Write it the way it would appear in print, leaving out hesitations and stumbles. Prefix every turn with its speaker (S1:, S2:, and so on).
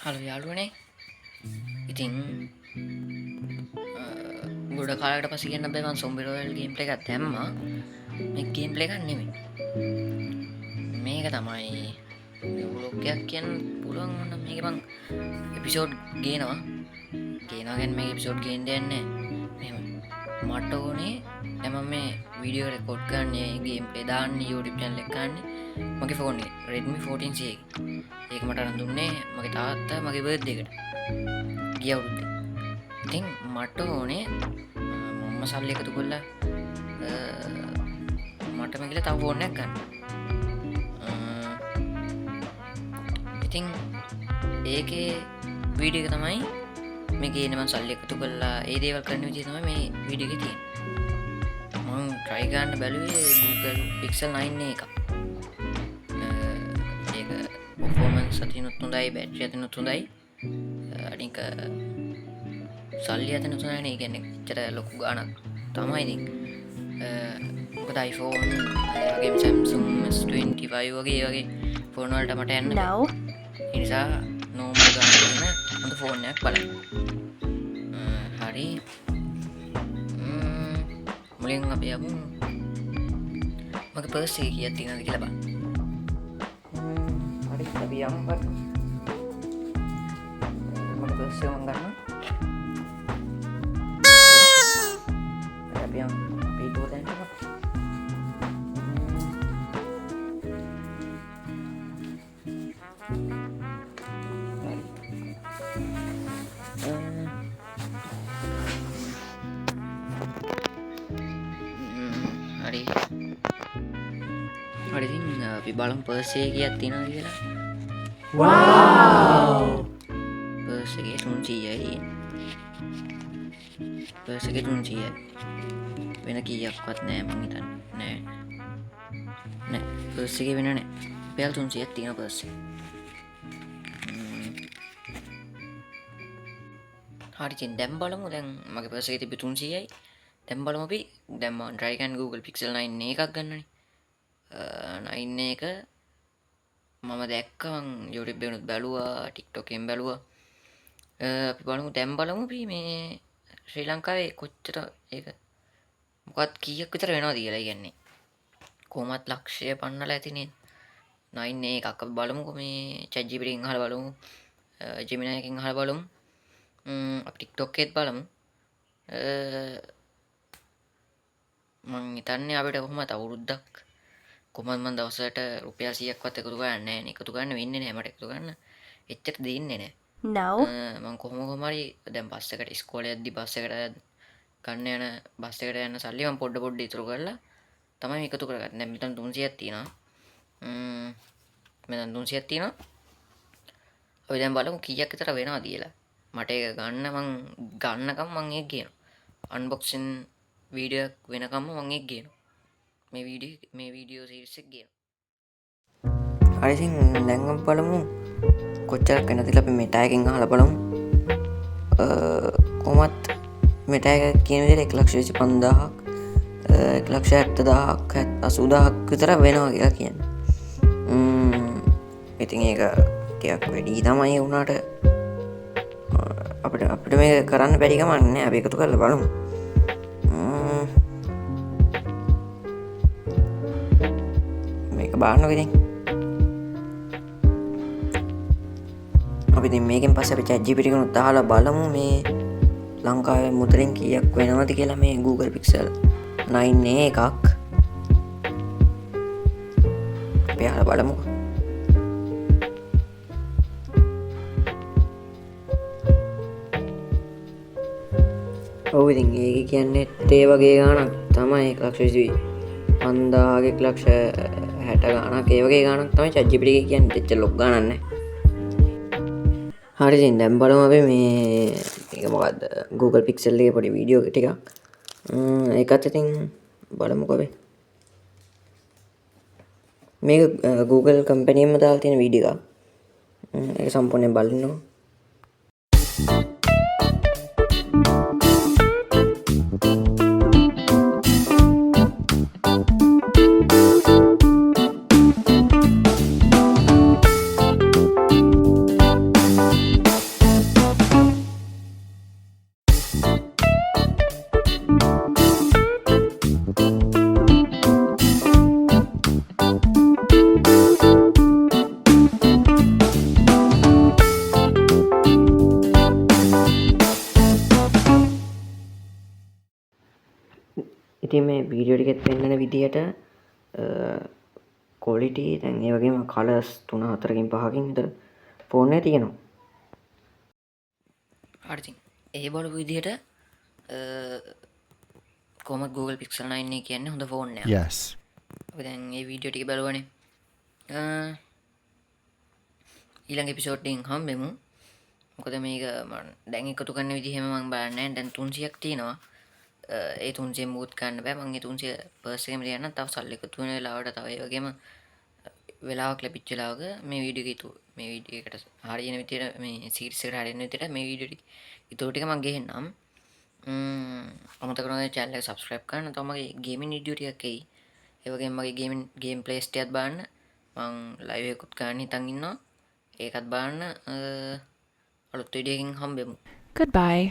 S1: හලු යාළුවනේ ඉතින් ගොඩ කාලට පස්සේ කියන්න බෑ මම zombie royal game play එකක් දැම්මා මේ game play එකක් නෙමෙයි මේක තමයි vlog එකක් කියන්න පුළුවන් වුණා මේක මං එපිසෝඩ් ගේනවා කියන්නේ මේ එපිසෝඩ් ගේන්න යන්නේ මෙහෙම මට ඕනේ දැන් මම මේ වීඩියෝ රෙකෝඩ් කරන්නේ game play දාන්නේ YouTube channel එක ගන්න මගේ ෆෝන් එකේ Redmi 14C එක ඒක මට අරන් දුන්නේ මගේ තාත්තා මගේ බර්ත්ඩේ එකට ගිය අවුරුද්දේ ඉතින් මට ඕනේ මම සල්ලි එකතු කරලා මට මේකල තව ෆෝන් එකක් ගන්න ඉතින් ඒකේ වීඩියෝ එක තමයි මේකේ ඉන්නේ මම සල්ලි එකතු කරලා ඒ දේවල් කරන විදිහ තමයි මේ වීඩියෝ එකේ තියෙන්නේ මම try ගන්න බැලුවේ Google Pixel 9 එක ඒක performance අතිනුත් හොඳයි battery අතිනුත් හොඳයි අනික සල්ලි අතිනුත් හොඳයි නේ කියන්නේ ඇත්තට ලොකු ගාණක් තමයි ඉතින් මොකද iPhone වගේම Samsung S25 වගේ ෆෝන් වලට මට යන්න බෑ ඒ නිසා normal ගානක් තියෙන හොඳ ෆෝන් එකක් බලන්න හරි මුලින් අපි යමු මගේ පර්ස් එකේ කීයක් තියෙනවද කියලා බලන්න හරි අපි යමු මගේ පර්ස් එක මම ගන්නවා අපි යමු පිටුව දැන් හරි ඉතින් අපි බලමු පර්ස් එකේ කීයක් තියෙනවද කියලා වව් පර්ස් එකේ 300යි පර්ස් එකේ 300යි වෙන කීයක්වත් නෑ මං හිතන්නේ නෑ පර්ස් එකේ වෙන නෑ රුපියල් 300ක් තියෙන පර්ස් එක හරි ඉතින් දැන් බලමු දැන් මගේ පර්ස් එකේ තිබි 300යි දැන් බලමු අපි දැන් මම try කරන්න Google Pixel 9 එකක් ගන්නනේ 9 එක මම දැක්කා මං YouTube එකේ බැලුවා TikTok එකෙන් බැලුවා අපි බලමු දැන් බලමු අපි මේ ශ්‍රී ලංකාවේ කොච්චර ඒක මොකක්ද කීයක් විතර වෙනවද කියලා කියන්නේ කොහොමත් ලක්ෂය පන්නලා ඇතිනේ 9 එකක් අපි බලමුකෝ මේ ChatGPT එකෙන් අහලා බලමු Gemini එකෙන් අහලා බලමු අපි TikTok එකෙත් බලමු මං හිතන්නේ අපිට කොහොමද අවුරුද්දක් කොහොමද මම දවසට රුපියල් 100ක්වත් එකතු කරන්නේ නැහැ නේ එකතු කරන්න වෙන්නේ නැහැ මට එකතු කරන්න එච්චර දෙන්නේ නැහැ මං කොහොම හරි දැන් බස් එකට ඉස්කෝලේ යද්දි බස් එකට ගන්න යන බස් එකට යන සල්ලි මම පොඩ ඉතුරු කරලා තමයි එකතු කරගන්නේ දැන් මෙතන 300ක් තියෙනවා මෙතන 300ක් තියෙනවා අපි දැන් බලමු කීයක් විතර වෙනවද කියලා මට ඒක ගන්න මං ගන්නකම් මං ඒක කියනවා අන්බොක්සින් වීඩියෝ වෙනකම්ම මං ඒක කියනවා මේ වීඩියෝ සීරීස් එක කියනවා හරි ඉතින් දැන් අපි බලමු කොච්චරක් වෙනවද කියලා අපි මෙටා එකෙන් අහලා බලමු කොහොමත් මෙටා එක කියන විදිහට 1,25,000ක් 1,70,000ක් 80,000ක් විතර වෙනවා කියලා කියන්නේ ඉතින් ඒක ටිකක් වැඩි තමයි වුණාට අපිට මේක කරන්න බැරි කමක් නෑ අපි එකතු කරලා බලමු මේක බලන්නකො ඉතින් අපි ඉතින් මේකෙන් පස්සේ අපි ChatGPT එකනොත් අහලා බලමු මේ ලංකාවේ මුදලින් කීයක් වෙනවද කියලා මේ Google Pixel 9 එකක් අපි අහලා බලමුකෝ ඔව් ඉතින් ඒක කියන්නේ ඒ වගේ ගාණක් තමයි 1,25,000ගේ 1,60,000 ගාණක් ඒ වගේ ගාණක් තමයි ChatGPT එක කියන්නේ එච්චර ලොකු ගාණක් නෑ හරි ඉතින් දැන් බලමු අපි මේක මොකද්ද Google Pixel එකේ පොඩි වීඩියෝ ටිකක් ඒකත් ඉතින් බලමුකෝ අපි මේක Google කම්පැනි එකම දාලා තියෙන වීඩියෝ එකක් ඒක සම්පූර්ණයෙන් බලන්නකෝ ඉතින් මේ වීඩියෝ ටිකෙත් පෙන්වන විදිහට quality දැන් ඒ වගේම කලර්ස් 3 4කින් 5කින් විතර ෆෝන් එකේ තියෙනවා. හරි ඉතින් ඒ බලපු විදිහට කොහොමද Google Pixel 9 එක කියන්නේ හොඳ ෆෝන් එකක්.
S2: Yes.
S1: අපි දැන් මේ වීඩියෝ ටික බලවනේ. ඊළඟ එපිසෝඩ් එකෙන් හම්බෙමු. මොකද මේක මම දැන් එකතු කරන විදිහම මම බලන්නේ දැන් 300ක් තියෙනවා. ඒ 300 මූට් ගන්න බෑ. මම ඒ 300 පර්ස් එකෙම තියන්න තව සල්ලි එකතු වෙන වෙලාවට තව ඒ වගේම වෙලාවක් ලැබිච්ච වෙලාවක මේ වීඩියෝ එකට හරියන විදිහට මේ සීරීස් එකට හරියන විදිහට මේ වීඩියෝ ටික ඊටු ටික මම ගෙහෙන්නම්. අමතක නොකර channel එක subscribe කරන්න. තව මගේ ගේමින් වීඩියෝ ටිකක් එයි. ඒ වගේම මගේ ගේම් ප්ලේස් ටිකත් බලන්න. මම ලයිව් එකකුත් ගන්න හිතන් ඉන්නවා. ඒකත් බලන්න. අලුත් වීඩියෝ එකකින් හම්බෙමු.
S3: Goodbye.